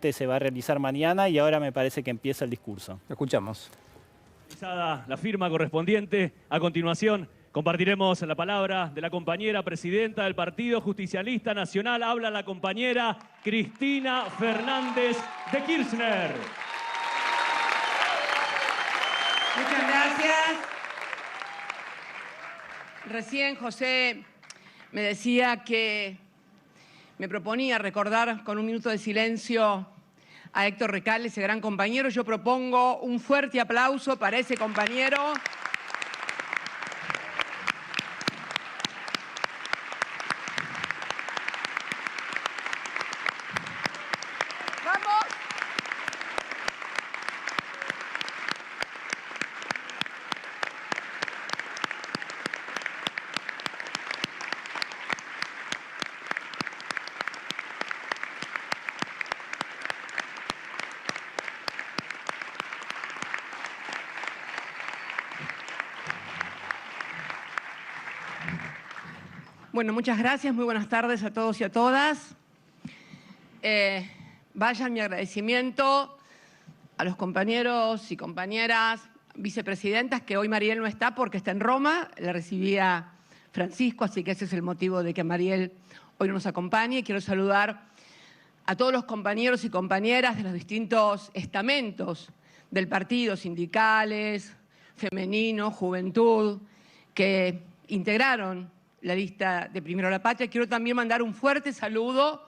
se va a realizar mañana y ahora me parece que empieza el discurso. Escuchamos. La firma correspondiente. A continuación, compartiremos la palabra de la compañera presidenta del Partido Justicialista Nacional. Habla la compañera Cristina Fernández de Kirchner. Muchas gracias. Recién José me decía que me proponía recordar con un minuto de silencio a Héctor Recal, ese gran compañero. Yo propongo un fuerte aplauso para ese compañero. ¡Vamos! Bueno, muchas gracias, muy buenas tardes a todos y a todas. Vayan mi agradecimiento a los compañeros y compañeras vicepresidentas, que hoy Mariel no está porque está en Roma, la recibía Francisco, así que ese es el motivo de que Mariel hoy no nos acompañe. Quiero saludar a todos los compañeros y compañeras de los distintos estamentos del partido, sindicales, femeninos, juventud, que integraron la lista de Primero la Patria. Quiero también mandar un fuerte saludo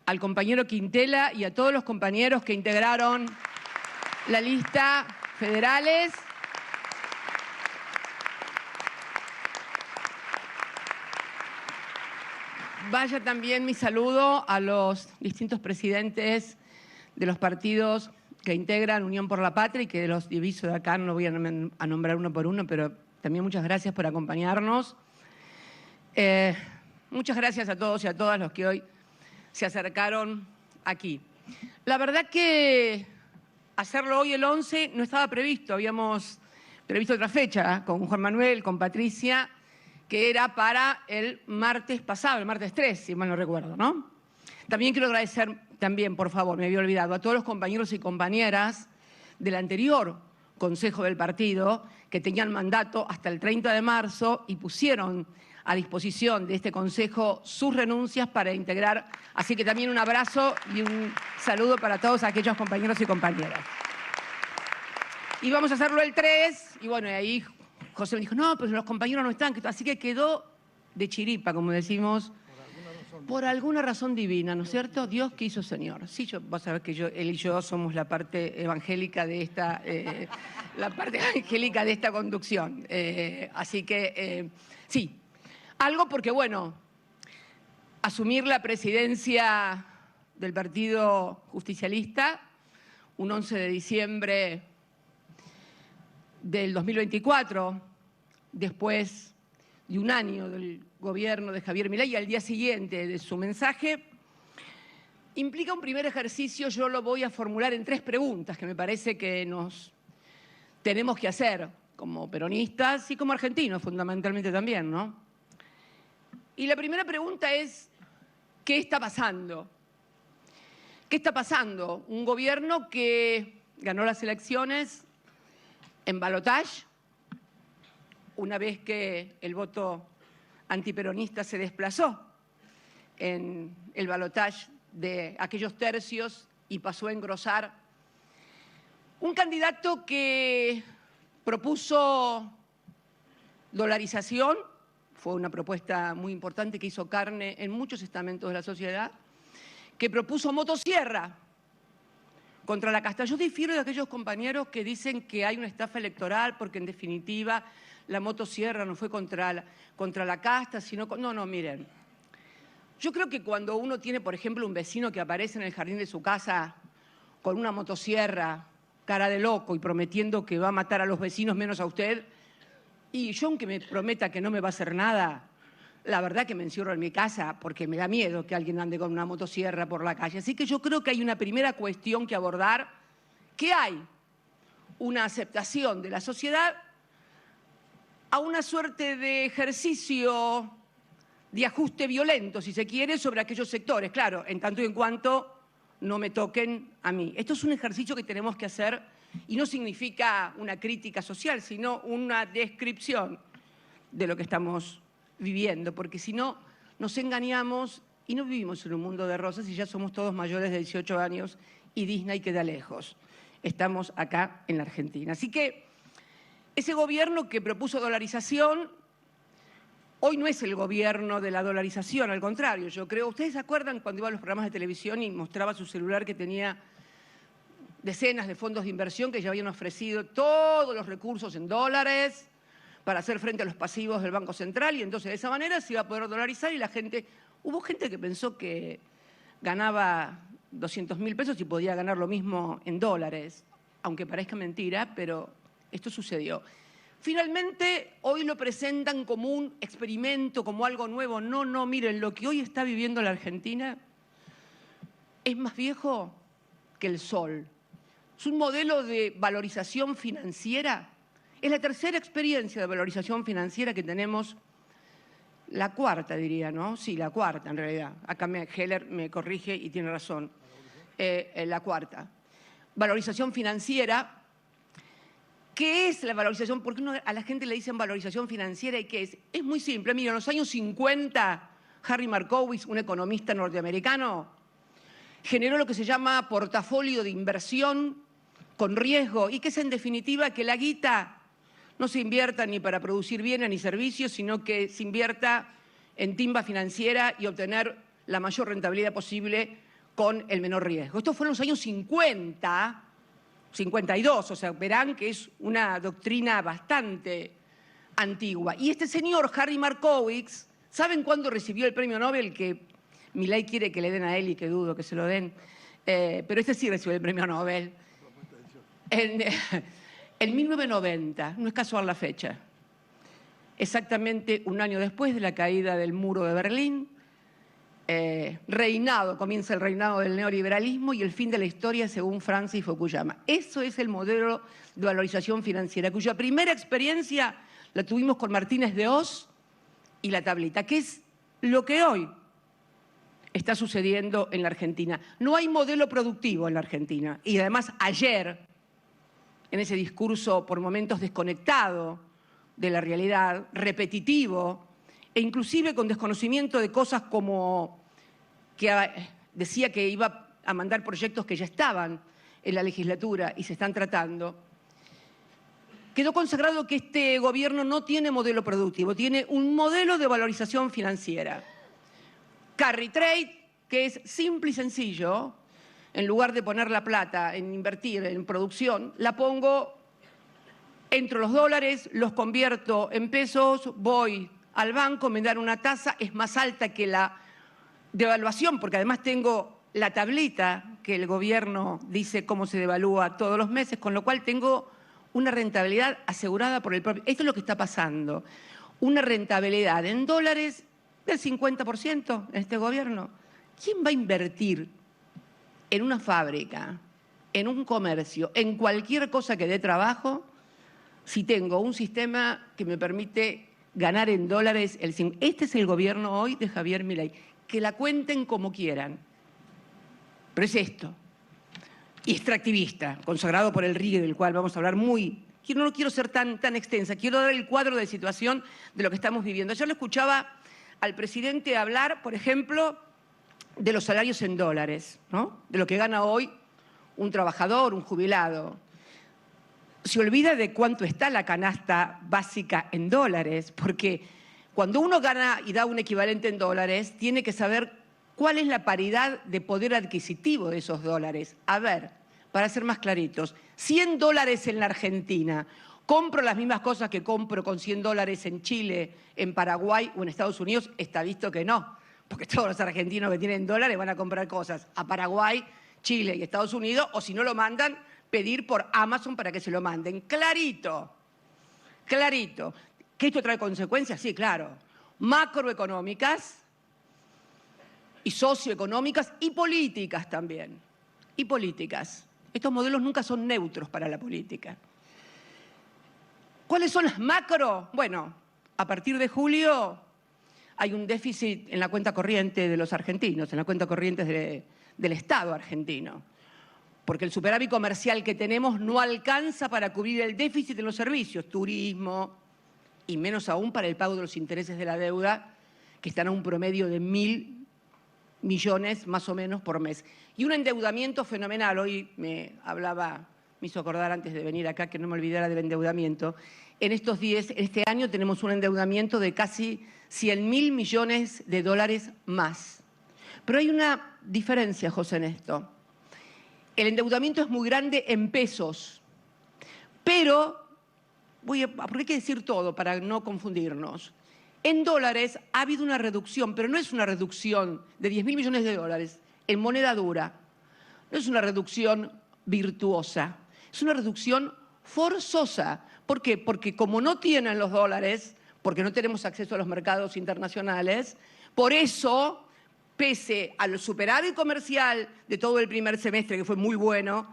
al compañero Quintela y a todos los compañeros que integraron la lista federales. Vaya también mi saludo a los distintos presidentes de los partidos que integran Unión por la Patria y que los diviso de acá, no voy a nombrar uno por uno, pero también muchas gracias por acompañarnos. Muchas gracias a todos y a todas los que hoy se acercaron aquí. La verdad que hacerlo hoy el 11 no estaba previsto, habíamos previsto otra fecha con Juan Manuel, con Patricia, que era para el martes pasado, el martes 3, si mal no recuerdo, ¿no? También quiero agradecer, por favor, me había olvidado, a todos los compañeros y compañeras del anterior Consejo del Partido que tenían mandato hasta el 30 de marzo y pusieron a disposición de este Consejo sus renuncias para integrar. Así que también un abrazo y un saludo para todos aquellos compañeros y compañeras. Y vamos a hacerlo el 3, y bueno, y ahí José me dijo, no, pues los compañeros no están, así que quedó de chiripa, como decimos, por alguna razón divina, ¿no es cierto? Dios quiso, Señor. Sí, vos sabés que él y yo somos la parte evangélica de esta, conducción. Así que, sí. Algo porque, bueno, asumir la presidencia del Partido Justicialista un 11 de diciembre del 2024, después de un año del gobierno de Javier Milei y al día siguiente de su mensaje, implica un primer ejercicio. Yo lo voy a formular en 3 preguntas que me parece que nos tenemos que hacer como peronistas y como argentinos fundamentalmente también, ¿no? Y la primera pregunta es, ¿qué está pasando? ¿Qué está pasando? Un gobierno que ganó las elecciones en balotaje, una vez que el voto antiperonista se desplazó en el balotaje de aquellos tercios y pasó a engrosar un candidato que propuso dolarización. Fue una propuesta muy importante que hizo carne en muchos estamentos de la sociedad, que propuso motosierra contra la casta. Yo difiero de aquellos compañeros que dicen que hay una estafa electoral porque en definitiva la motosierra no fue contra la casta, sino... No, miren. Yo creo que cuando uno tiene, por ejemplo, un vecino que aparece en el jardín de su casa con una motosierra, cara de loco y prometiendo que va a matar a los vecinos menos a usted, y yo, aunque me prometa que no me va a hacer nada, la verdad que me encierro en mi casa porque me da miedo que alguien ande con una motosierra por la calle. Así que yo creo que hay una primera cuestión que abordar, que hay una aceptación de la sociedad a una suerte de ejercicio de ajuste violento, si se quiere, sobre aquellos sectores. Claro, en tanto y en cuanto no me toquen a mí. Esto es un ejercicio que tenemos que hacer y no significa una crítica social, sino una descripción de lo que estamos viviendo, porque si no, nos engañamos y no vivimos en un mundo de rosas y ya somos todos mayores de 18 años y Disney queda lejos. Estamos acá en la Argentina. Así que ese gobierno que propuso dolarización, hoy no es el gobierno de la dolarización, al contrario, yo creo. ¿Ustedes se acuerdan cuando iba a los programas de televisión y mostraba su celular que tenía decenas de fondos de inversión que ya habían ofrecido todos los recursos en dólares para hacer frente a los pasivos del Banco Central y entonces de esa manera se iba a poder dolarizar y la gente, hubo gente que pensó que ganaba 200.000 pesos y podía ganar lo mismo en dólares, aunque parezca mentira, pero esto sucedió. Finalmente, hoy lo presentan como un experimento, como algo nuevo. No, miren, lo que hoy está viviendo la Argentina es más viejo que el sol. Es un modelo de valorización financiera. Es la tercera experiencia de valorización financiera que tenemos, la cuarta diría, ¿no? Sí, la cuarta en realidad. Acá Heller me corrige y tiene razón. La cuarta. Valorización financiera. ¿Qué es la valorización? ¿Por qué a la gente le dicen valorización financiera y qué es? Es muy simple. Miren, en los años 50, Harry Markowitz, un economista norteamericano, generó lo que se llama portafolio de inversión con riesgo y que es en definitiva que la guita no se invierta ni para producir bienes ni servicios, sino que se invierta en timba financiera y obtener la mayor rentabilidad posible con el menor riesgo. Esto fue en los años 50, 52, o sea, verán que es una doctrina bastante antigua. Y este señor, Harry Markowitz, ¿saben cuándo recibió el premio Nobel? Que Milei quiere que le den a él y que dudo que se lo den, pero este sí recibió el premio Nobel. En 1990, no es casual la fecha, exactamente un año después de la caída del muro de Berlín, comienza el reinado del neoliberalismo y el fin de la historia según Francis Fukuyama. Eso es el modelo de valorización financiera, cuya primera experiencia la tuvimos con Martínez de Hoz y la tablita, que es lo que hoy está sucediendo en la Argentina. No hay modelo productivo en la Argentina y además ayer, en ese discurso por momentos desconectado de la realidad, repetitivo, e inclusive con desconocimiento de cosas como que decía que iba a mandar proyectos que ya estaban en la legislatura y se están tratando, quedó consagrado que este gobierno no tiene modelo productivo, tiene un modelo de valorización financiera. Carry trade, que es simple y sencillo, en lugar de poner la plata en invertir en producción, la pongo, entro los dólares, los convierto en pesos, voy al banco, me dan una tasa, es más alta que la devaluación, porque además tengo la tablita que el gobierno dice cómo se devalúa todos los meses, con lo cual tengo una rentabilidad asegurada por el propio. Esto es lo que está pasando, una rentabilidad en dólares del 50% en este gobierno. ¿Quién va a invertir en una fábrica, en un comercio, en cualquier cosa que dé trabajo, si tengo un sistema que me permite ganar en dólares el 5%? Este es el gobierno hoy de Javier Milei. Que la cuenten como quieran. Pero es esto. Y extractivista, consagrado por el RIE, del cual vamos a hablar no quiero ser tan extensa, quiero dar el cuadro de situación de lo que estamos viviendo. Ayer lo escuchaba al presidente hablar, por ejemplo, de los salarios en dólares, ¿no? De lo que gana hoy un trabajador, un jubilado. Se olvida de cuánto está la canasta básica en dólares, porque cuando uno gana y da un equivalente en dólares, tiene que saber cuál es la paridad de poder adquisitivo de esos dólares. A ver, para ser más claritos, 100 dólares en la Argentina, ¿compro las mismas cosas que compro con 100 dólares en Chile, en Paraguay o en Estados Unidos? Está visto que no, porque todos los argentinos que tienen dólares van a comprar cosas a Paraguay, Chile y Estados Unidos, o si no lo mandan, pedir por Amazon para que se lo manden. Clarito, clarito. ¿Que esto trae consecuencias? Sí, claro. Macroeconómicas y socioeconómicas y políticas también. Y políticas. Estos modelos nunca son neutros para la política. ¿Cuáles son las macro? Bueno, a partir de julio hay un déficit en la cuenta corriente de los argentinos, en la cuenta corriente del Estado argentino, porque el superávit comercial que tenemos no alcanza para cubrir el déficit en los servicios, turismo, y menos aún para el pago de los intereses de la deuda, que están a un promedio de 1.000 millones más o menos por mes. Y un endeudamiento fenomenal. Hoy me hizo acordar antes de venir acá que no me olvidara del endeudamiento. En este año tenemos un endeudamiento de casi 100.000 millones de dólares más. Pero hay una diferencia, José, en esto. El endeudamiento es muy grande en pesos, pero, porque hay que decir todo para no confundirnos. En dólares ha habido una reducción, pero no es una reducción de 10.000 millones de dólares en moneda dura. No es una reducción virtuosa, es una reducción forzosa. ¿Por qué? Porque como no tienen los dólares, porque no tenemos acceso a los mercados internacionales, por eso, pese al superávit comercial de todo el primer semestre, que fue muy bueno,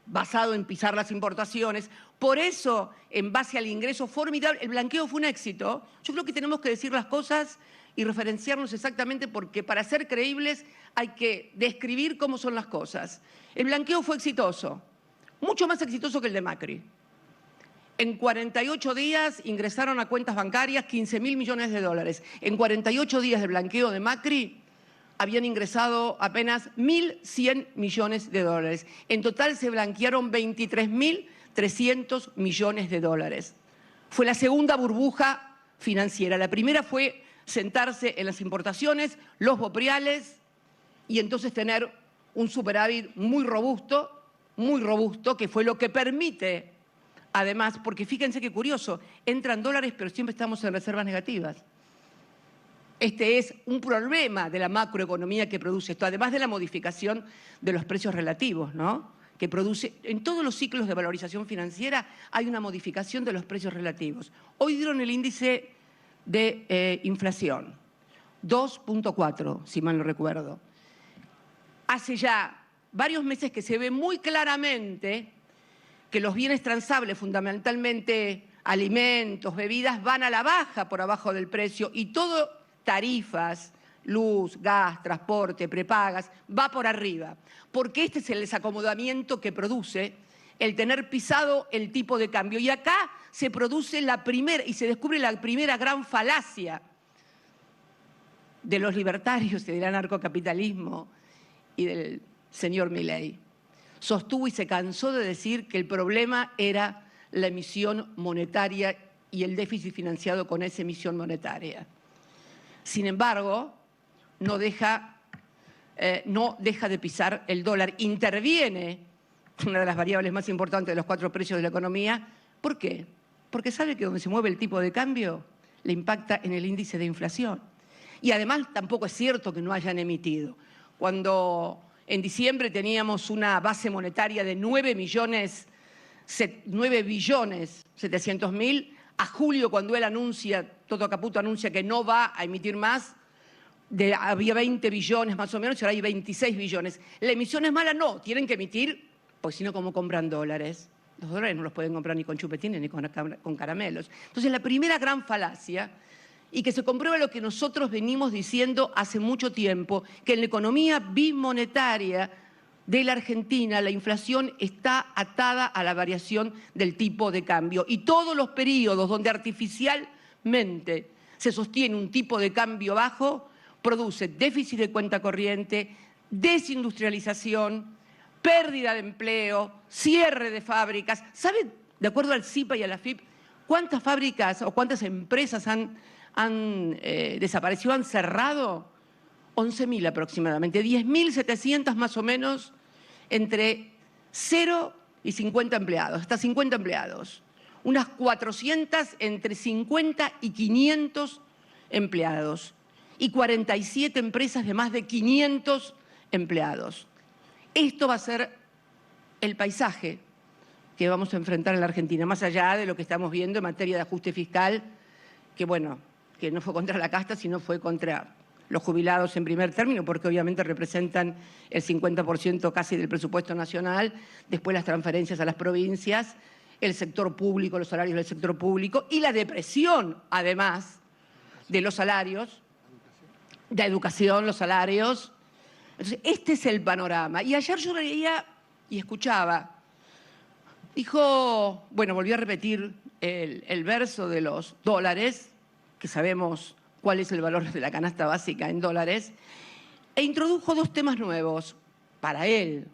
basado en pisar las importaciones, por eso, en base al ingreso formidable, el blanqueo fue un éxito. Yo creo que tenemos que decir las cosas y referenciarnos exactamente, porque para ser creíbles hay que describir cómo son las cosas. El blanqueo fue exitoso, mucho más exitoso que el de Macri. En 48 días ingresaron a cuentas bancarias 15.000 millones de dólares. En 48 días de blanqueo de Macri habían ingresado apenas 1.100 millones de dólares. En total se blanquearon 23.300 millones de dólares. Fue la segunda burbuja financiera. La primera fue sentarse en las importaciones, los bopriales, y entonces tener un superávit muy robusto, que fue lo que permite, además, porque fíjense qué curioso, entran dólares pero siempre estamos en reservas negativas. Este es un problema de la macroeconomía que produce esto, además de la modificación de los precios relativos, ¿no? Que produce, en todos los ciclos de valorización financiera hay una modificación de los precios relativos. Hoy dieron el índice de inflación, 2.4, si mal no recuerdo. Hace ya varios meses que se ve muy claramente que los bienes transables, fundamentalmente alimentos, bebidas, van a la baja por abajo del precio, y todo, tarifas, luz, gas, transporte, prepagas, va por arriba. Porque este es el desacomodamiento que produce el tener pisado el tipo de cambio. Y acá se produce y se descubre la primera gran falacia de los libertarios y del anarcocapitalismo y del señor Milei. Sostuvo y se cansó de decir que el problema era la emisión monetaria y el déficit financiado con esa emisión monetaria. Sin embargo, no deja de pisar el dólar. Interviene, una de las variables más importantes de los 4 precios de la economía. ¿Por qué? Porque sabe que donde se mueve el tipo de cambio le impacta en el índice de inflación. Y además tampoco es cierto que no hayan emitido. Cuando en diciembre teníamos una base monetaria de 9.700.000, a julio, cuando él anuncia, Toto Caputo anuncia que no va a emitir más, había 20 billones más o menos, y ahora hay 26 billones. ¿La emisión es mala? No, tienen que emitir, pues si no, ¿cómo compran dólares? Los dólares no los pueden comprar ni con chupetines ni con caramelos. Entonces, la primera gran falacia, y que se comprueba lo que nosotros venimos diciendo hace mucho tiempo, que en la economía bimonetaria de la Argentina la inflación está atada a la variación del tipo de cambio. Y todos los periodos donde artificialmente se sostiene un tipo de cambio bajo, produce déficit de cuenta corriente, desindustrialización, pérdida de empleo, cierre de fábricas. ¿Saben, de acuerdo al CIPA y a la FIP, cuántas fábricas o cuántas empresas han desaparecido, han cerrado? 11.000 aproximadamente, 10.700 más o menos, entre 0 y 50 empleados, hasta 50 empleados. Unas 400 entre 50 y 500 empleados. Y 47 empresas de más de 500 empleados. Esto va a ser el paisaje que vamos a enfrentar en la Argentina, más allá de lo que estamos viendo en materia de ajuste fiscal, que bueno, que no fue contra la casta, sino fue contra los jubilados en primer término, porque obviamente representan el 50% casi del presupuesto nacional, después las transferencias a las provincias, el sector público, los salarios del sector público, y la depresión, además, de los salarios, de educación, los salarios, Entonces, este es el panorama. Y ayer yo leía y escuchaba. Dijo, bueno, volvió a repetir el verso de los dólares, que sabemos cuál es el valor de la canasta básica en dólares, e introdujo dos temas nuevos para él.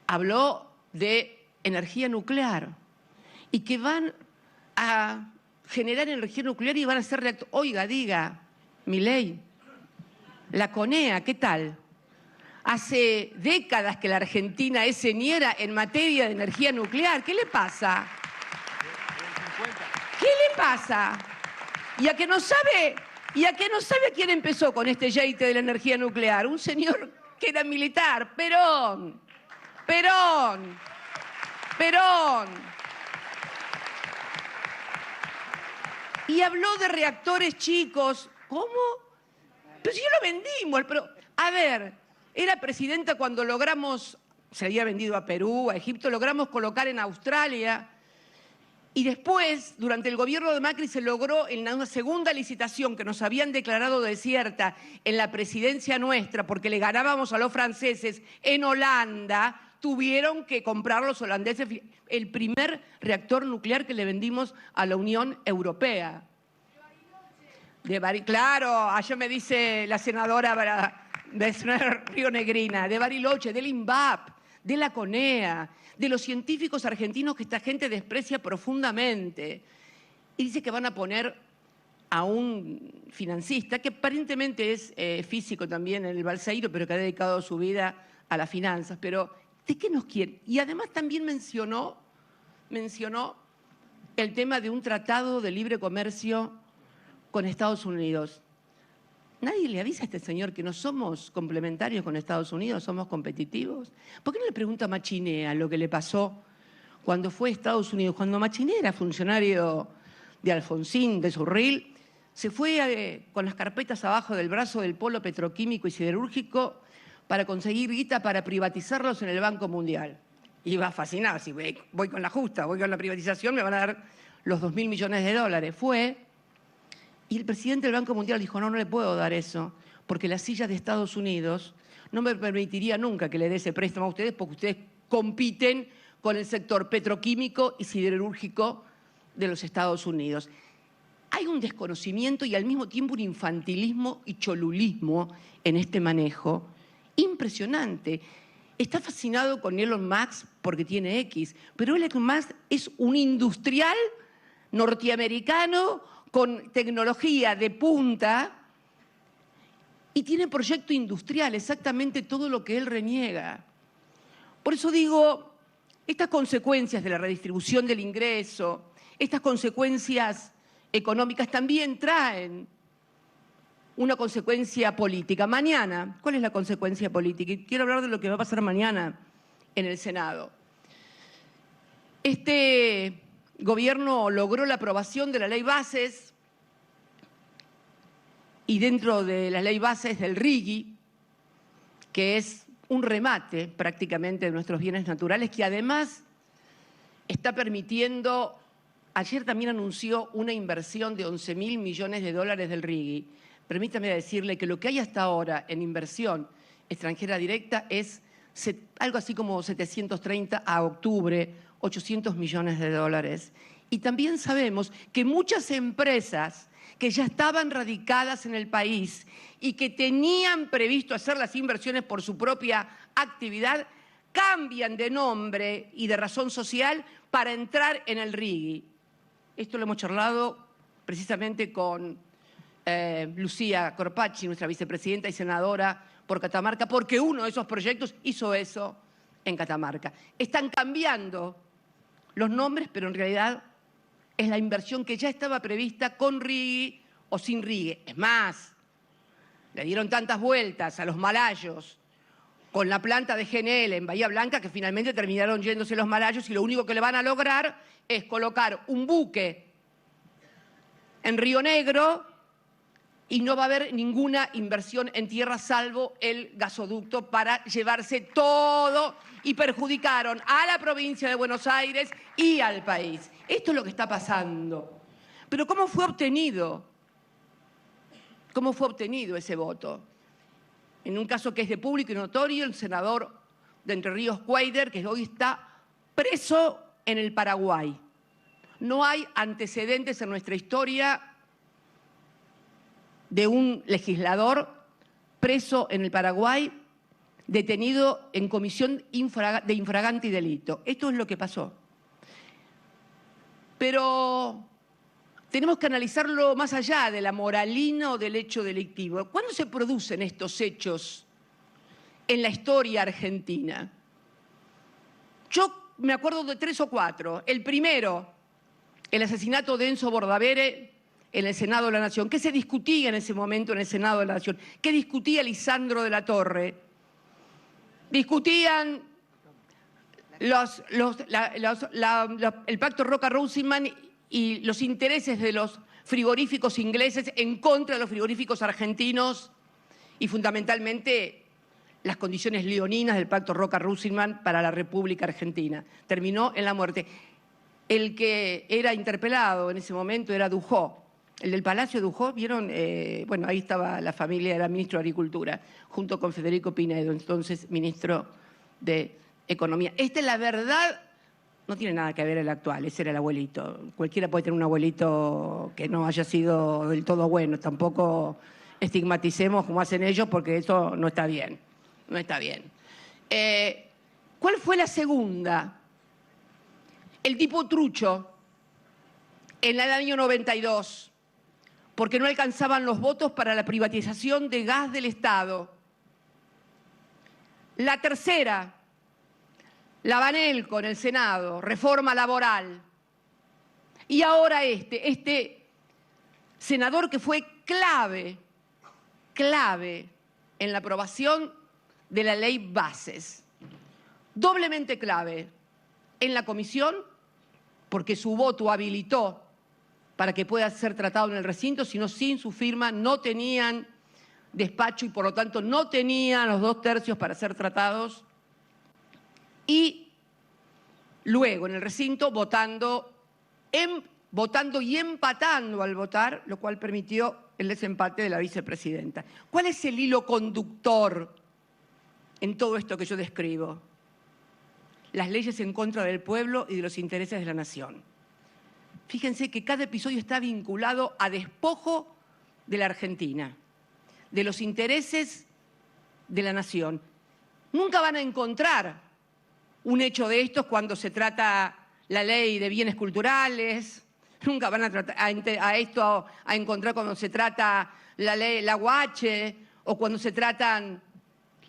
Habló de energía nuclear y que van a generar energía nuclear y van a ser reactores. Oiga, diga, Milei, la CONEA, ¿qué tal? Hace décadas que la Argentina es señera en materia de energía nuclear. ¿Qué le pasa? ¿Qué le pasa? ¿Y a que no sabe quién empezó con este yeite de la energía nuclear? Un señor que era militar, Perón. Y habló de reactores chicos. ¿Cómo? Pero si ya lo vendimos. Pero, a ver, era presidenta cuando logramos, se había vendido a Perú, a Egipto, logramos colocar en Australia. Y después, durante el gobierno de Macri, se logró en una segunda licitación que nos habían declarado desierta en la presidencia nuestra, porque le ganábamos a los franceses en Holanda, tuvieron que comprar los holandeses el primer reactor nuclear que le vendimos a la Unión Europea. Claro, ayer me dice la senadora Rionegrina, de Bariloche, del INVAP, de la CONEA, de los científicos argentinos que esta gente desprecia profundamente. Y dice que van a poner a un financista, que aparentemente es físico también en el Balseiro, pero que ha dedicado su vida a las finanzas. Pero, ¿de qué nos quiere? Y además también mencionó el tema de un tratado de libre comercio con Estados Unidos. Nadie le avisa a este señor que no somos complementarios con Estados Unidos, somos competitivos. ¿Por qué no le pregunta a Machinea lo que le pasó cuando fue a Estados Unidos? Cuando Machinea era funcionario de Alfonsín, de Surril, se fue con las carpetas abajo del brazo del polo petroquímico y siderúrgico para conseguir guita para privatizarlos en el Banco Mundial. Iba fascinado, si voy con la justa, voy con la privatización, me van a dar los 2.000 millones de dólares. Fue. Y el presidente del Banco Mundial dijo, no le puedo dar eso, porque las sillas de Estados Unidos no me permitiría nunca que le dé ese préstamo a ustedes, porque ustedes compiten con el sector petroquímico y siderúrgico de los Estados Unidos. Hay un desconocimiento y al mismo tiempo un infantilismo y cholulismo en este manejo impresionante. Está fascinado con Elon Musk porque tiene X, pero Elon Musk es un industrial norteamericano con tecnología de punta y tiene proyecto industrial, exactamente todo lo que él reniega. Por eso digo, estas consecuencias de la redistribución del ingreso, estas consecuencias económicas también traen una consecuencia política. Mañana, ¿cuál es la consecuencia política? Y quiero hablar de lo que va a pasar mañana en el Senado. Este gobierno logró la aprobación de la ley bases y dentro de la ley bases del RIGI, que es un remate prácticamente de nuestros bienes naturales, que además está permitiendo, ayer también anunció una inversión de 11.000 millones de dólares del RIGI. Permítame decirle que lo que hay hasta ahora en inversión extranjera directa es algo así como 730 a octubre, 800 millones de dólares. Y también sabemos que muchas empresas que ya estaban radicadas en el país y que tenían previsto hacer las inversiones por su propia actividad, cambian de nombre y de razón social para entrar en el RIGI. Esto lo hemos charlado precisamente con Lucía Corpacci, nuestra vicepresidenta y senadora por Catamarca, porque uno de esos proyectos hizo eso en Catamarca. Están cambiando los nombres, pero en realidad es la inversión que ya estaba prevista con RIGI o sin RIGI. Es más, le dieron tantas vueltas a los malayos con la planta de GNL en Bahía Blanca que finalmente terminaron yéndose los malayos y lo único que le van a lograr es colocar un buque en Río Negro y no va a haber ninguna inversión en tierra salvo el gasoducto para llevarse todo y perjudicaron a la provincia de Buenos Aires y al país. Esto es lo que está pasando. Pero ¿cómo fue obtenido? ¿Cómo fue obtenido ese voto? en un caso que es de público y notorio, el senador de Entre Ríos, Cuader, que hoy está preso en el Paraguay. No hay antecedentes en nuestra historia de un legislador preso en el Paraguay, detenido en comisión de infragante y delito. Esto es lo que pasó. Pero tenemos que analizarlo más allá de la moralina o del hecho delictivo. ¿Cuándo se producen estos hechos en la historia argentina? Yo me acuerdo de 3 o 4. El primero, el asesinato de Enzo Bordavere en el Senado de la Nación. ¿Qué se discutía en ese momento en el Senado de la Nación? ¿Qué discutía Lisandro de la Torre? Discutían el pacto Roca-Runciman y los intereses de los frigoríficos ingleses en contra de los frigoríficos argentinos y fundamentalmente las condiciones leoninas del pacto Roca-Runciman para la República Argentina. Terminó en la muerte. El que era interpelado en ese momento era Dujó. El del Palacio Dujó, ¿vieron? Bueno, ahí estaba la familia, era ministro de Agricultura, junto con Federico Pinedo, entonces ministro de Economía. Esta es la verdad, no tiene nada que ver el actual, ese era el abuelito. Cualquiera puede tener un abuelito que no haya sido del todo bueno, tampoco estigmaticemos como hacen ellos porque eso no está bien, no está bien. ¿Cuál fue la segunda? El tipo trucho, en el año 92, porque no alcanzaban los votos para la privatización de gas del Estado. La tercera, la Banelco en el Senado, reforma laboral. Y ahora este senador que fue clave en la aprobación de la ley Bases. Doblemente clave en la comisión, porque su voto habilitó para que pueda ser tratado en el recinto, sino sin su firma no tenían despacho y por lo tanto no tenían los 2/3 para ser tratados. Y luego en el recinto votando y empatando al votar, lo cual permitió el desempate de la vicepresidenta. ¿Cuál es el hilo conductor en todo esto que yo describo? Las leyes en contra del pueblo y de los intereses de la nación. Fíjense que cada episodio está vinculado a despojo de la Argentina, de los intereses de la nación. Nunca van a encontrar un hecho de estos cuando se trata la ley de bienes culturales, nunca van a encontrar cuando se trata la ley, la UH, o cuando se tratan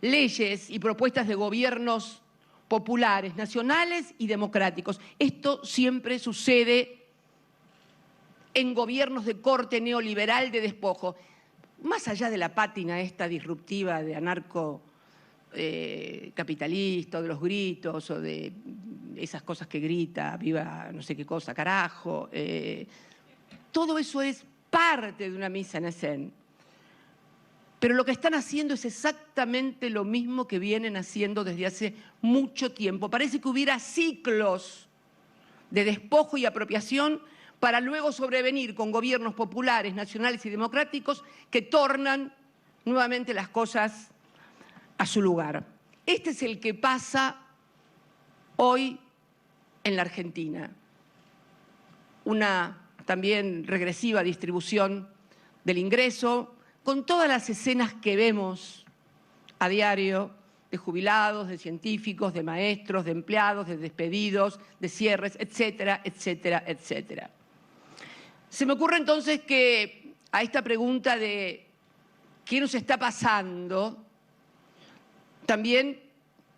leyes y propuestas de gobiernos populares, nacionales y democráticos. Esto siempre sucede en gobiernos de corte neoliberal de despojo. Más allá de la pátina esta disruptiva de anarco capitalista, o de los gritos, o de esas cosas que grita, viva no sé qué cosa, carajo. Todo eso es parte de una misa en escena. Pero lo que están haciendo es exactamente lo mismo que vienen haciendo desde hace mucho tiempo. Parece que hubiera ciclos de despojo y apropiación para luego sobrevenir con gobiernos populares, nacionales y democráticos que tornan nuevamente las cosas a su lugar. Este es el que pasa hoy en la Argentina. Una también regresiva distribución del ingreso, con todas las escenas que vemos a diario de jubilados, de científicos, de maestros, de empleados, de despedidos, de cierres, etcétera, etcétera, etcétera. Se me ocurre entonces que a esta pregunta de qué nos está pasando, también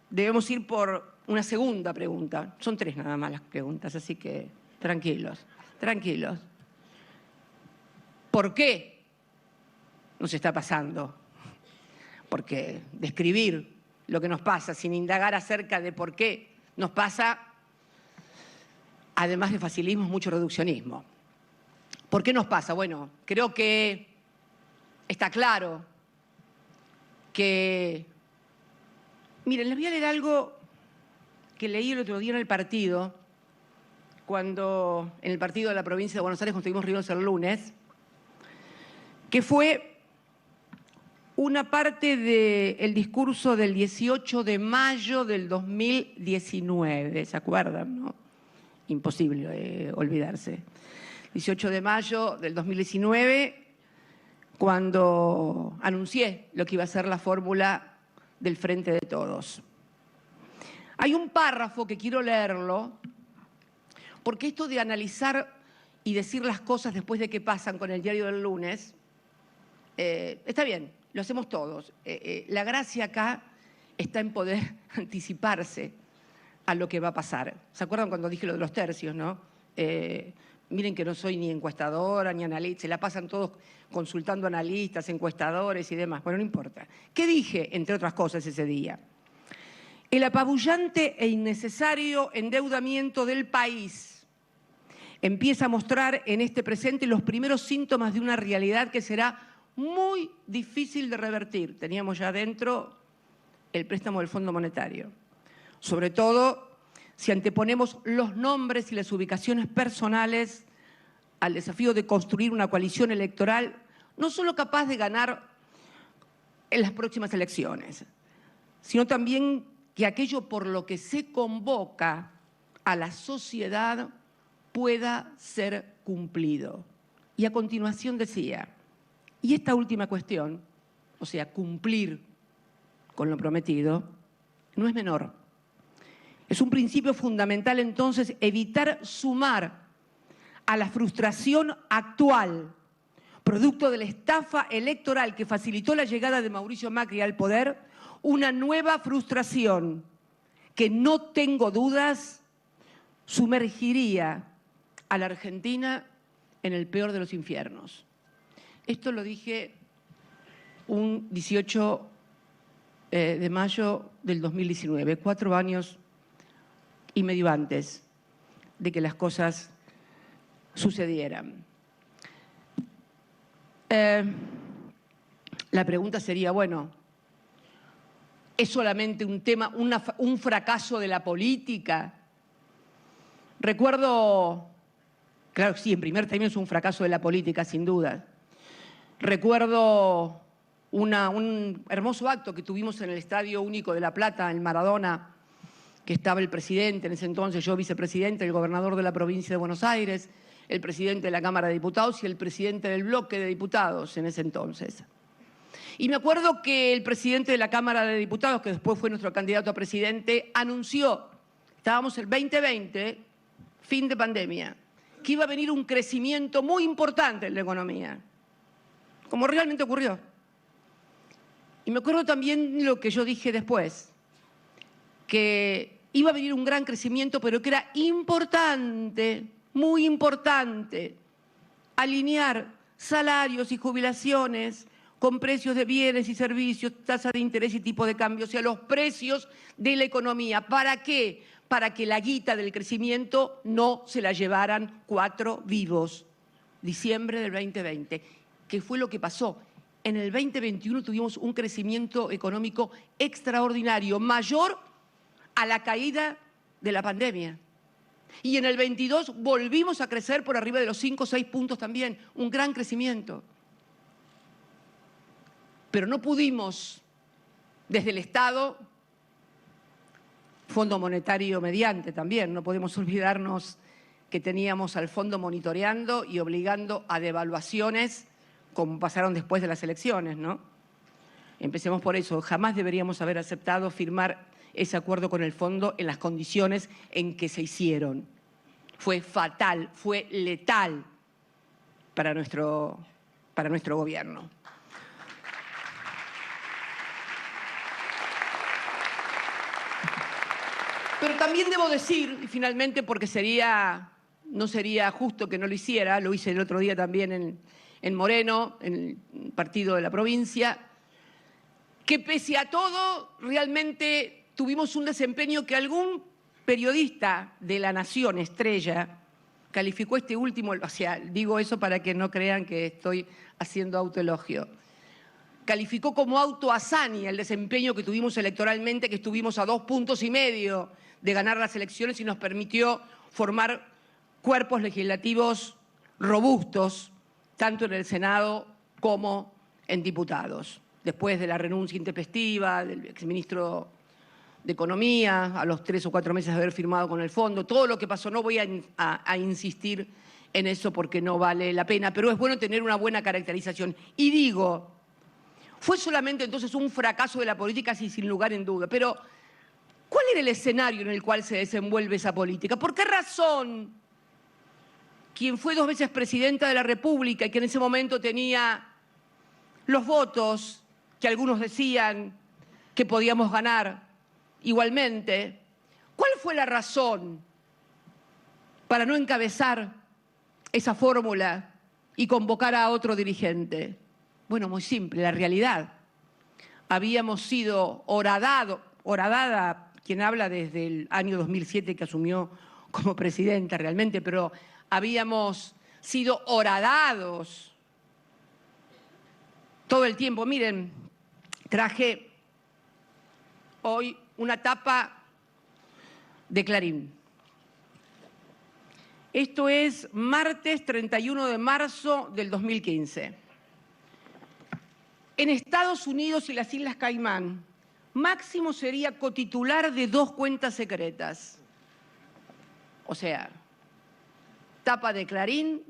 debemos ir por una segunda pregunta. Son 3 nada más las preguntas, así que tranquilos, tranquilos. ¿Por qué nos está pasando? Porque describir lo que nos pasa sin indagar acerca de por qué nos pasa, además de facilismo, es mucho reduccionismo. ¿Por qué nos pasa? Bueno, creo que está claro que... Miren, les voy a leer algo que leí el otro día en el partido, en el partido de la provincia de Buenos Aires, cuando estuvimos reunidos el lunes, que fue una parte del discurso del 18 de mayo del 2019, ¿se acuerdan, no? Imposible olvidarse. 18 de mayo del 2019, cuando anuncié lo que iba a ser la fórmula del Frente de Todos. Hay un párrafo que quiero leerlo, porque esto de analizar y decir las cosas después de que pasan con el diario del lunes, está bien, lo hacemos todos. La gracia acá está en poder anticiparse a lo que va a pasar. ¿Se acuerdan cuando dije lo de los tercios, no? Miren que no soy ni encuestadora ni analista, se la pasan todos consultando analistas, encuestadores y demás. Bueno, no importa. ¿Qué dije, entre otras cosas, ese día? El apabullante e innecesario endeudamiento del país empieza a mostrar en este presente los primeros síntomas de una realidad que será muy difícil de revertir. Teníamos ya adentro el préstamo del Fondo Monetario. Sobre todo si anteponemos los nombres y las ubicaciones personales al desafío de construir una coalición electoral no solo capaz de ganar en las próximas elecciones, sino también que aquello por lo que se convoca a la sociedad pueda ser cumplido. Y a continuación decía, y esta última cuestión, o sea, cumplir con lo prometido, no es menor. Es un principio fundamental entonces evitar sumar a la frustración actual, producto de la estafa electoral que facilitó la llegada de Mauricio Macri al poder, una nueva frustración que no tengo dudas sumergiría a la Argentina en el peor de los infiernos. Esto lo dije un 18 de mayo del 2019, 4 años y medio antes de que las cosas sucedieran. La pregunta sería, bueno, ¿es solamente un tema, un fracaso de la política? Recuerdo, claro, sí, en primer término es un fracaso de la política, sin duda. Recuerdo un hermoso acto que tuvimos en el Estadio Único de La Plata, en Maradona, que estaba el presidente, en ese entonces yo vicepresidente, el gobernador de la provincia de Buenos Aires, el presidente de la Cámara de Diputados y el presidente del bloque de diputados en ese entonces. Y me acuerdo que el presidente de la Cámara de Diputados, que después fue nuestro candidato a presidente, anunció, estábamos el 2020, fin de pandemia, que iba a venir un crecimiento muy importante en la economía, como realmente ocurrió. Y me acuerdo también lo que yo dije después, que iba a venir un gran crecimiento, pero que era importante, muy importante, alinear salarios y jubilaciones con precios de bienes y servicios, tasa de interés y tipo de cambio, o sea, los precios de la economía. ¿Para qué? Para que la guita del crecimiento no se la llevaran 4 vivos. Diciembre del 2020. ¿Qué fue lo que pasó? En el 2021 tuvimos un crecimiento económico extraordinario, mayor a la caída de la pandemia. Y en el 22 volvimos a crecer por arriba de los 5 o 6 puntos también, un gran crecimiento. Pero no pudimos, desde el Estado, Fondo Monetario mediante también, no podemos olvidarnos que teníamos al fondo monitoreando y obligando a devaluaciones como pasaron después de las elecciones, ¿no? Empecemos por eso, jamás deberíamos haber aceptado firmar ese acuerdo con el fondo en las condiciones en que se hicieron. Fue fatal, fue letal para nuestro gobierno. Pero también debo decir, y finalmente porque no sería justo que no lo hiciera, lo hice el otro día también en Moreno, en el partido de la provincia, que pese a todo realmente tuvimos un desempeño que algún periodista de La Nación, Estrella, calificó este último, o sea, digo eso para que no crean que estoy haciendo autoelogio, calificó como autohazaña el desempeño que tuvimos electoralmente, que estuvimos a 2,5 puntos de ganar las elecciones y nos permitió formar cuerpos legislativos robustos, tanto en el Senado como en diputados. después de la renuncia intempestiva del exministro de Economía, a los 3 o 4 meses de haber firmado con el fondo, todo lo que pasó. No voy a insistir en eso porque no vale la pena, pero es bueno tener una buena caracterización. Y digo, fue solamente entonces un fracaso de la política, sí, sin lugar en duda, pero ¿cuál era el escenario en el cual se desenvuelve esa política? ¿Por qué razón quien fue 2 veces presidenta de la República y que en ese momento tenía los votos que algunos decían que podíamos ganar igualmente, cuál fue la razón para no encabezar esa fórmula y convocar a otro dirigente? Bueno, muy simple, la realidad. Habíamos sido horadada, quien habla desde el año 2007 que asumió como presidenta realmente, pero habíamos sido horadados todo el tiempo. Miren, traje hoy una tapa de Clarín. Esto es martes 31 de marzo del 2015. En Estados Unidos y las Islas Caimán, Máximo sería cotitular de 2 cuentas secretas. O sea, tapa de Clarín,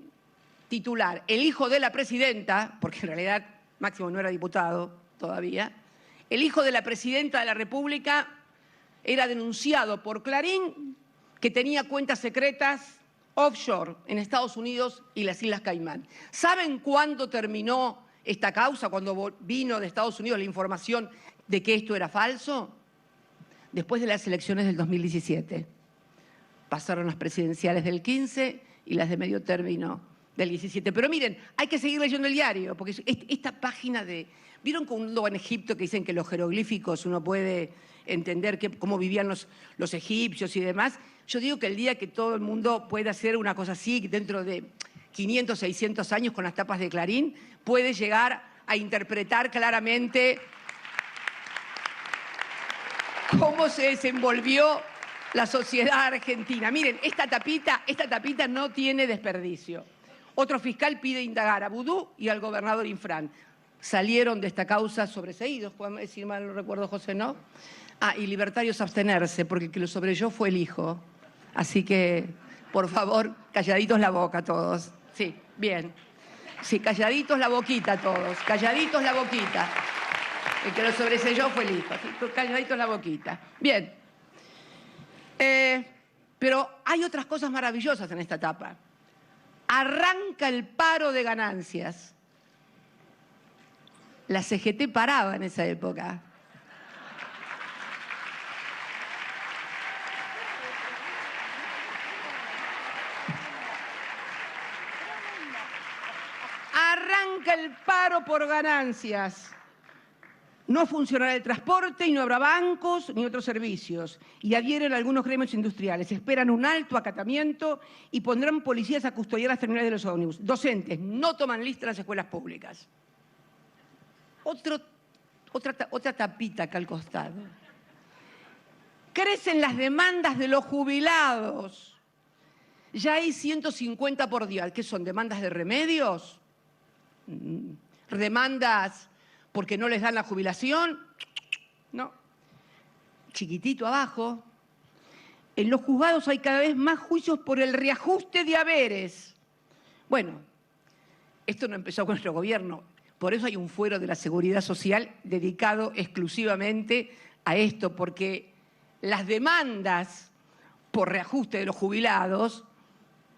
titular, el hijo de la presidenta, porque en realidad Máximo no era diputado todavía, el hijo de la presidenta de la República era denunciado por Clarín que tenía cuentas secretas offshore en Estados Unidos y las Islas Caimán. ¿Saben cuándo terminó esta causa? Cuando vino de Estados Unidos la información de que esto era falso. Después de las elecciones del 2017. Pasaron las presidenciales del 15 y las de medio término del 17. Pero miren, hay que seguir leyendo el diario, porque esta página de... ¿Vieron cuando en Egipto que dicen que los jeroglíficos uno puede entender cómo vivían los egipcios y demás? Yo digo que el día que todo el mundo pueda hacer una cosa así, dentro de 500, 600 años con las tapas de Clarín, puede llegar a interpretar claramente cómo se desenvolvió la sociedad argentina. Miren, esta tapita no tiene desperdicio. Otro fiscal pide indagar a Vudú y al gobernador Infran. Salieron de esta causa sobreseídos, si mal no recuerdo, José, ¿no? Y libertarios abstenerse, porque el que lo sobrellevó fue el hijo. Así que, por favor, calladitos la boca todos. Sí, bien. Sí, calladitos la boquita todos, calladitos la boquita. El que lo sobreselló fue el hijo, ¿sí? Calladitos la boquita. Bien. Pero hay otras cosas maravillosas en esta etapa. Arranca el paro de ganancias. La CGT paraba en esa época. Arranca el paro por ganancias. No funcionará el transporte y no habrá bancos ni otros servicios. Y adhieren algunos gremios industriales. Esperan un alto acatamiento y pondrán policías a custodiar las terminales de los ómnibus. Docentes no toman lista en las escuelas públicas. Otra tapita acá al costado. Crecen las demandas de los jubilados. Ya hay 150 por día. ¿Qué son? ¿Demandas de remedios? ¿Demandas porque no les dan la jubilación? No. Chiquitito abajo. En los juzgados hay cada vez más juicios por el reajuste de haberes. Bueno, esto no empezó con nuestro gobierno. Por eso hay un fuero de la Seguridad Social dedicado exclusivamente a esto, porque las demandas por reajuste de los jubilados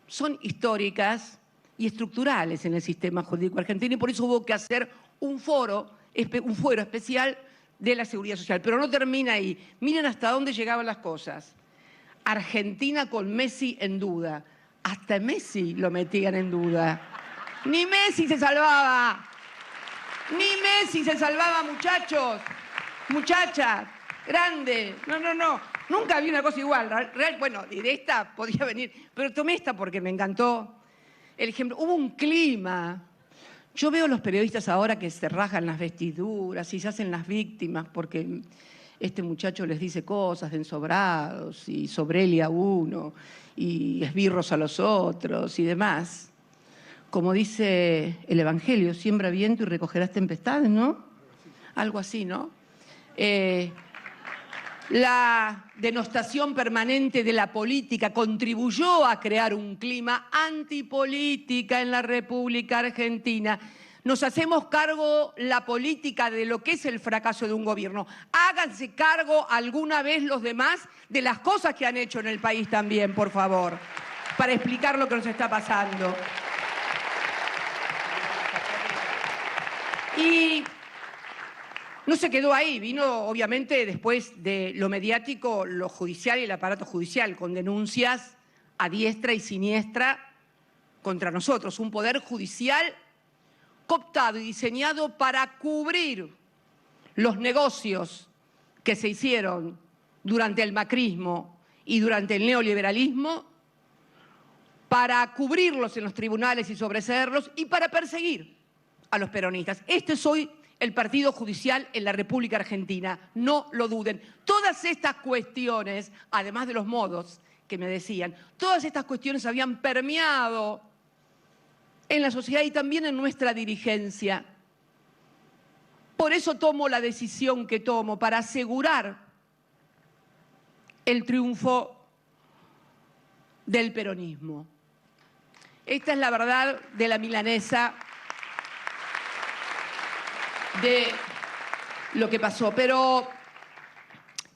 son históricas y estructurales en el sistema jurídico argentino, y por eso hubo que hacer un fuero especial de la Seguridad Social. Pero no termina ahí. Miren hasta dónde llegaban las cosas. Argentina con Messi en duda. Hasta Messi lo metían en duda. Ni Messi se salvaba. Ni Messi se salvaba, muchachos, muchachas, grande. No. Nunca vi una cosa igual. Bueno, y de esta podía venir, pero tomé esta porque me encantó el ejemplo. Hubo un clima. Yo veo a los periodistas ahora que se rajan las vestiduras y se hacen las víctimas porque este muchacho les dice cosas de ensobrados y sobrelia a uno y esbirros a los otros y demás. Como dice el Evangelio, siembra viento y recogerás tempestades, ¿no? algo así, ¿no? La denostación permanente de la política contribuyó a crear un clima antipolítica en la República Argentina. Nos hacemos cargo la política de lo que es el fracaso de un gobierno. Háganse cargo alguna vez los demás de las cosas que han hecho en el país también, por favor, para explicar lo que nos está pasando. Y no se quedó ahí, vino obviamente después de lo mediático, lo judicial y el aparato judicial, con denuncias a diestra y siniestra contra nosotros. Un poder judicial cooptado y diseñado para cubrir los negocios que se hicieron durante el macrismo y durante el neoliberalismo, para cubrirlos en los tribunales y sobreseerlos y para perseguir a los peronistas. Este es hoy el partido judicial en la República Argentina, no lo duden. Todas estas cuestiones, además de los modos que me decían, todas estas cuestiones habían permeado en la sociedad y también en nuestra dirigencia. Por eso tomo la decisión que tomo, para asegurar el triunfo del peronismo. Esta es la verdad de la milanesa de lo que pasó. Pero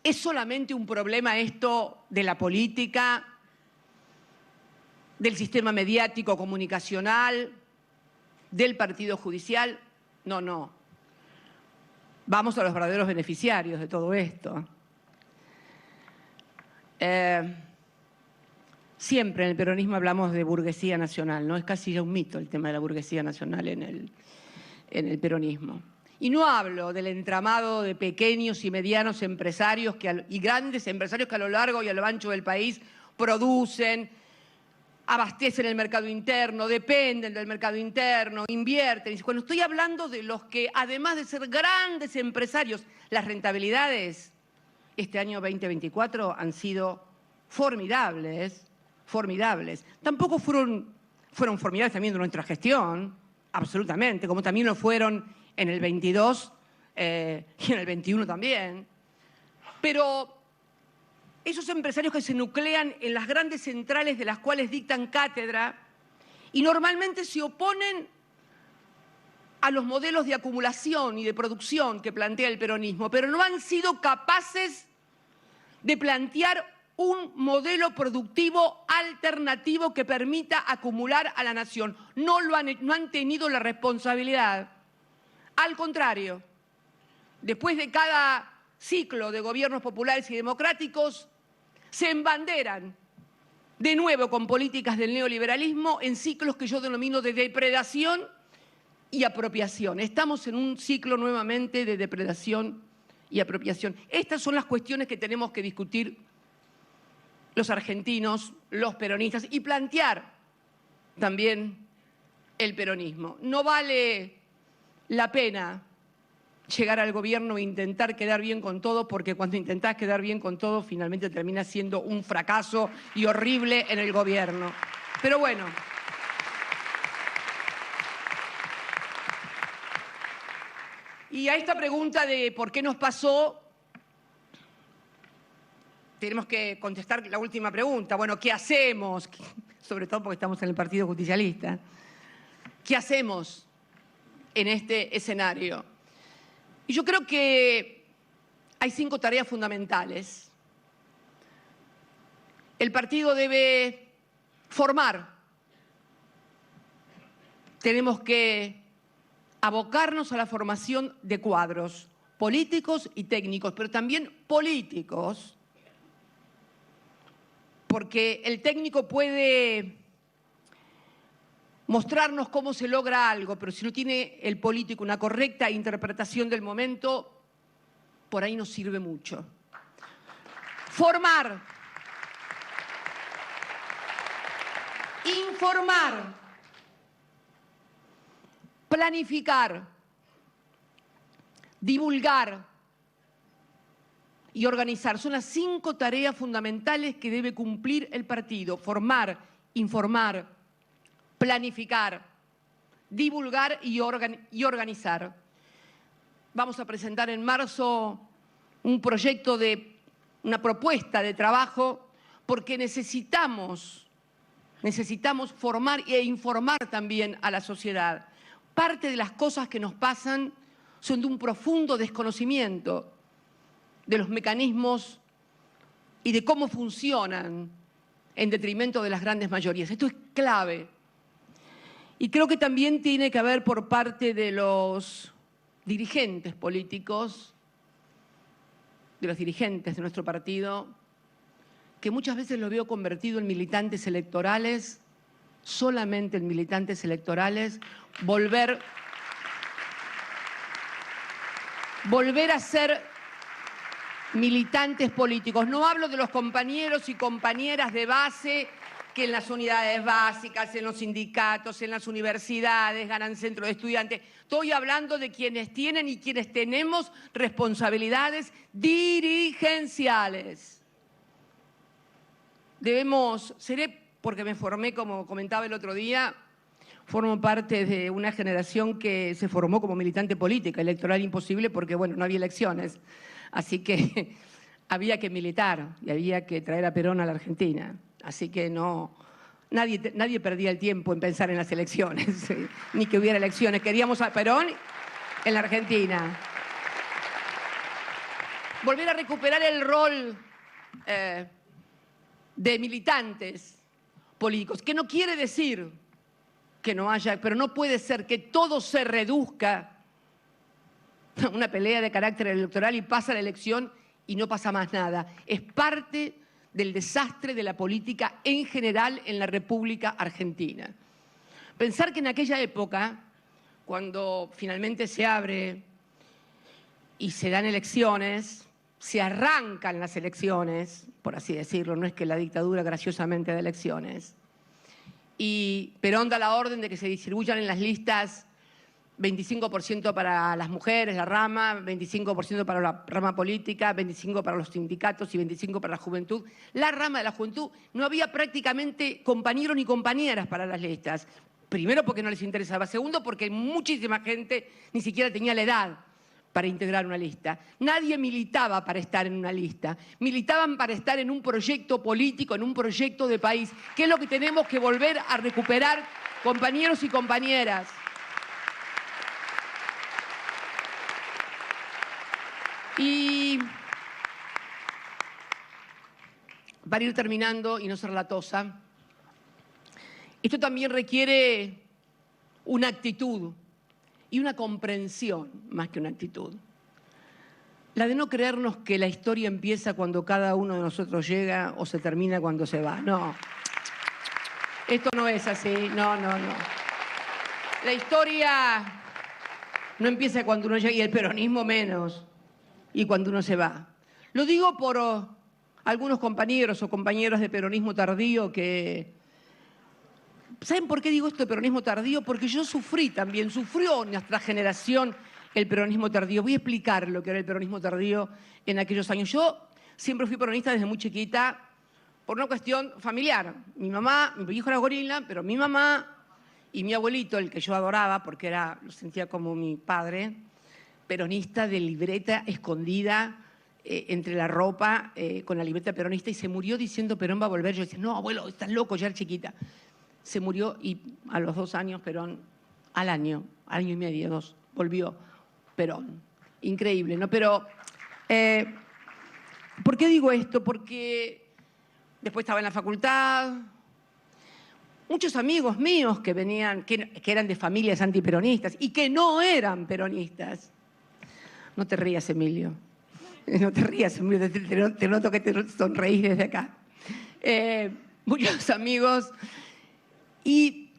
¿es solamente un problema esto de la política, del sistema mediático comunicacional, del partido judicial? No, no. Vamos a los verdaderos beneficiarios de todo esto. Siempre en el peronismo hablamos de burguesía nacional, ¿no? Es casi ya un mito el tema de la burguesía nacional en el peronismo. Y no hablo del entramado de pequeños y medianos empresarios y grandes empresarios que a lo largo y a lo ancho del país producen, abastecen el mercado interno, dependen del mercado interno, invierten. Y cuando estoy hablando de los que, además de ser grandes empresarios, las rentabilidades este año 2024 han sido formidables, formidables. Tampoco fueron formidables también de nuestra gestión, absolutamente, como también lo fueron en el 22 y en el 21 también. Pero esos empresarios que se nuclean en las grandes centrales de las cuales dictan cátedra y normalmente se oponen a los modelos de acumulación y de producción que plantea el peronismo, pero no han sido capaces de plantear un modelo productivo alternativo que permita acumular a la nación. No han tenido la responsabilidad. Al contrario, después de cada ciclo de gobiernos populares y democráticos, se embanderan de nuevo con políticas del neoliberalismo en ciclos que yo denomino de depredación y apropiación. Estamos en un ciclo nuevamente de depredación y apropiación. Estas son las cuestiones que tenemos que discutir los argentinos, los peronistas, y plantear también el peronismo. No vale la pena llegar al gobierno e intentar quedar bien con todo, porque cuando intentás quedar bien con todo, finalmente termina siendo un fracaso y horrible en el gobierno. Pero bueno. Y a esta pregunta de por qué nos pasó, tenemos que contestar la última pregunta. Bueno, ¿qué hacemos? Sobre todo porque estamos en el Partido Justicialista. ¿Qué hacemos en este escenario? Y yo creo que hay 5 tareas fundamentales. El partido debe formar. Tenemos que abocarnos a la formación de cuadros políticos y técnicos, pero también políticos, porque el técnico puede mostrarnos cómo se logra algo, pero si no tiene el político una correcta interpretación del momento, por ahí no sirve mucho. Formar, informar, planificar, divulgar y organizar. Son las 5 tareas fundamentales que debe cumplir el partido: formar, informar, planificar, divulgar y organizar. vamos a presentar en marzo un proyecto una propuesta de trabajo, porque necesitamos formar e informar también a la sociedad. Parte de las cosas que nos pasan son de un profundo desconocimiento de los mecanismos y de cómo funcionan en detrimento de las grandes mayorías. Esto es clave. Y creo que también tiene que haber por parte de los dirigentes políticos, de los dirigentes de nuestro partido, que muchas veces lo veo convertido en militantes electorales, solamente en militantes electorales, volver a ser militantes políticos. No hablo de los compañeros y compañeras de base que en las unidades básicas, en los sindicatos, en las universidades, ganan centros de estudiantes. Estoy hablando de quienes tienen y quienes tenemos responsabilidades dirigenciales. Seré, porque me formé, como comentaba el otro día, formo parte de una generación que se formó como militante política, electoral imposible, porque bueno, no había elecciones. Así que había que militar y había que traer a Perón a la Argentina. Así que nadie perdía el tiempo en pensar en las elecciones, ni que hubiera elecciones. Queríamos a Perón en la Argentina. Volver a recuperar el rol de militantes políticos, que no quiere decir que no haya, pero no puede ser que todo se reduzca a una pelea de carácter electoral y pasa la elección y no pasa más nada. Es parte del desastre de la política en general en la República Argentina. Pensar que en aquella época, cuando finalmente se abre y se dan elecciones, se arrancan las elecciones, por así decirlo, no es que la dictadura graciosamente da elecciones, y Perón da la orden de que se distribuyan en las listas 25% para las mujeres, la rama, 25% para la rama política, 25% para los sindicatos y 25% para la juventud. La rama de la juventud no había prácticamente compañeros ni compañeras para las listas. Primero porque no les interesaba, segundo porque muchísima gente ni siquiera tenía la edad para integrar una lista. Nadie militaba para estar en una lista, militaban para estar en un proyecto político, en un proyecto de país, que es lo que tenemos que volver a recuperar, compañeros y compañeras. Y para ir terminando y no ser latosa, esto también requiere una actitud y una comprensión más que una actitud. La de no creernos que la historia empieza cuando cada uno de nosotros llega o se termina cuando se va. No, esto no es así, no. La historia no empieza cuando uno llega, y el peronismo menos, y cuando uno se va. Lo digo por algunos compañeros o compañeras de peronismo tardío que... ¿Saben por qué digo esto de peronismo tardío? Porque yo sufrió nuestra generación el peronismo tardío. Voy a explicar lo que era el peronismo tardío en aquellos años. Yo siempre fui peronista desde muy chiquita por una cuestión familiar. Mi hijo era gorila, pero mi mamá y mi abuelito, el que yo adoraba porque lo sentía como mi padre, peronista de libreta escondida entre la ropa con la libreta peronista, y se murió diciendo Perón va a volver. Yo decía, no, abuelo, estás loco, ya era chiquita. Se murió y a los 2 años Perón, año y medio, 2, volvió Perón. Increíble, ¿no? Pero, ¿por qué digo esto? Porque después estaba en la facultad, muchos amigos míos que venían, que eran de familias antiperonistas y que no eran peronistas. No te rías, Emilio. No te rías, Emilio, te noto que te sonreís desde acá. Muchos amigos... Y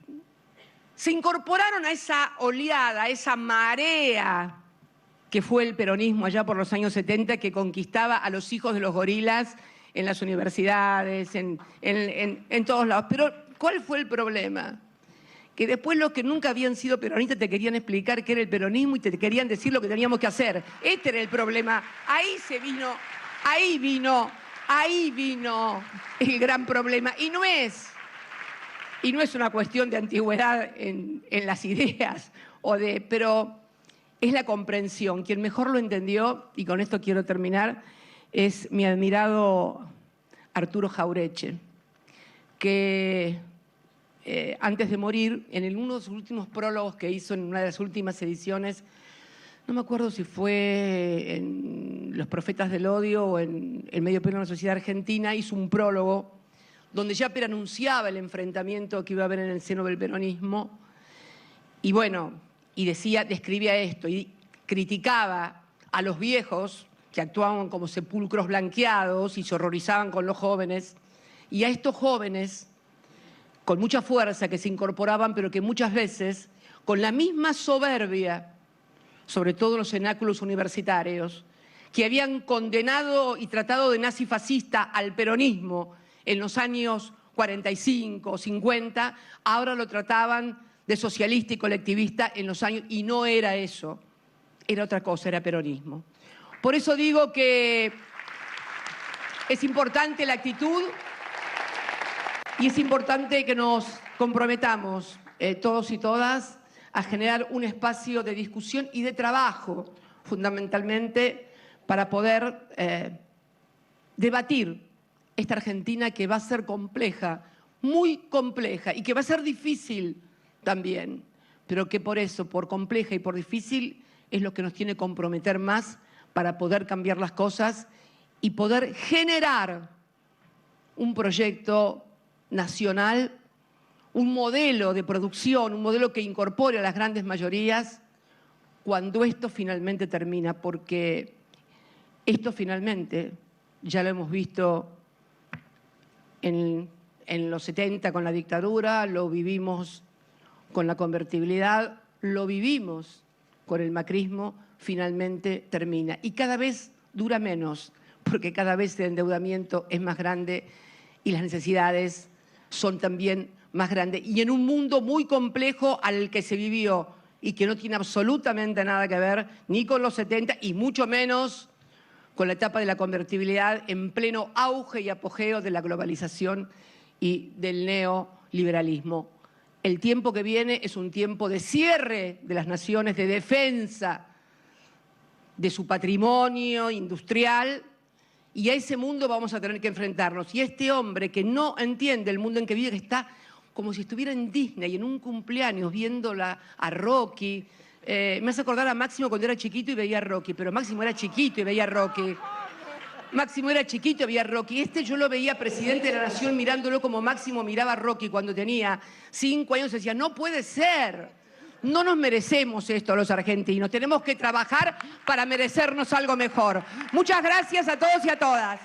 se incorporaron a esa oleada, a esa marea que fue el peronismo allá por los años 70, que conquistaba a los hijos de los gorilas en las universidades, en todos lados. Pero, ¿cuál fue el problema? Que después los que nunca habían sido peronistas te querían explicar qué era el peronismo y te querían decir lo que teníamos que hacer. Este era el problema. Ahí vino el gran problema. Y no es una cuestión de antigüedad en las ideas, pero es la comprensión. Quien mejor lo entendió, y con esto quiero terminar, es mi admirado Arturo Jauretche, que antes de morir, en uno de sus últimos prólogos que hizo en una de las últimas ediciones, no me acuerdo si fue en Los Profetas del Odio o en El Medio Pleno de la Sociedad Argentina, hizo un prólogo donde ya anunciaba el enfrentamiento que iba a haber en el seno del peronismo. Y bueno, y describía esto, y criticaba a los viejos que actuaban como sepulcros blanqueados y se horrorizaban con los jóvenes, y a estos jóvenes con mucha fuerza que se incorporaban, pero que muchas veces, con la misma soberbia, sobre todo en los cenáculos universitarios, que habían condenado y tratado de nazifascista al peronismo en los años 45 o 50, ahora lo trataban de socialista y colectivista en los años, y no era eso, era otra cosa, era peronismo. Por eso digo que es importante la actitud y es importante que nos comprometamos todos y todas a generar un espacio de discusión y de trabajo, fundamentalmente, para poder debatir esta Argentina que va a ser compleja, muy compleja, y que va a ser difícil también, pero que por eso, por compleja y por difícil, es lo que nos tiene que comprometer más para poder cambiar las cosas y poder generar un proyecto nacional, un modelo de producción, un modelo que incorpore a las grandes mayorías cuando esto finalmente termina, porque esto finalmente, ya lo hemos visto en los 70 con la dictadura, lo vivimos con la convertibilidad, lo vivimos con el macrismo, finalmente termina. Y cada vez dura menos, porque cada vez el endeudamiento es más grande y las necesidades son también más grandes. Y en un mundo muy complejo al que se vivió y que no tiene absolutamente nada que ver ni con los 70 y mucho menos con la etapa de la convertibilidad en pleno auge y apogeo de la globalización y del neoliberalismo. El tiempo que viene es un tiempo de cierre de las naciones, de defensa de su patrimonio industrial, y a ese mundo vamos a tener que enfrentarnos. Y este hombre que no entiende el mundo en que vive, que está como si estuviera en Disney, en un cumpleaños, viéndola a Rocky. Me hace acordar a Máximo cuando era chiquito y veía a Rocky, pero Máximo era chiquito y veía a Rocky. Máximo era chiquito y veía a Rocky. Yo lo veía presidente de la Nación mirándolo como Máximo miraba a Rocky cuando tenía 5 años. Decía, no puede ser. No nos merecemos esto los argentinos. Tenemos que trabajar para merecernos algo mejor. Muchas gracias a todos y a todas.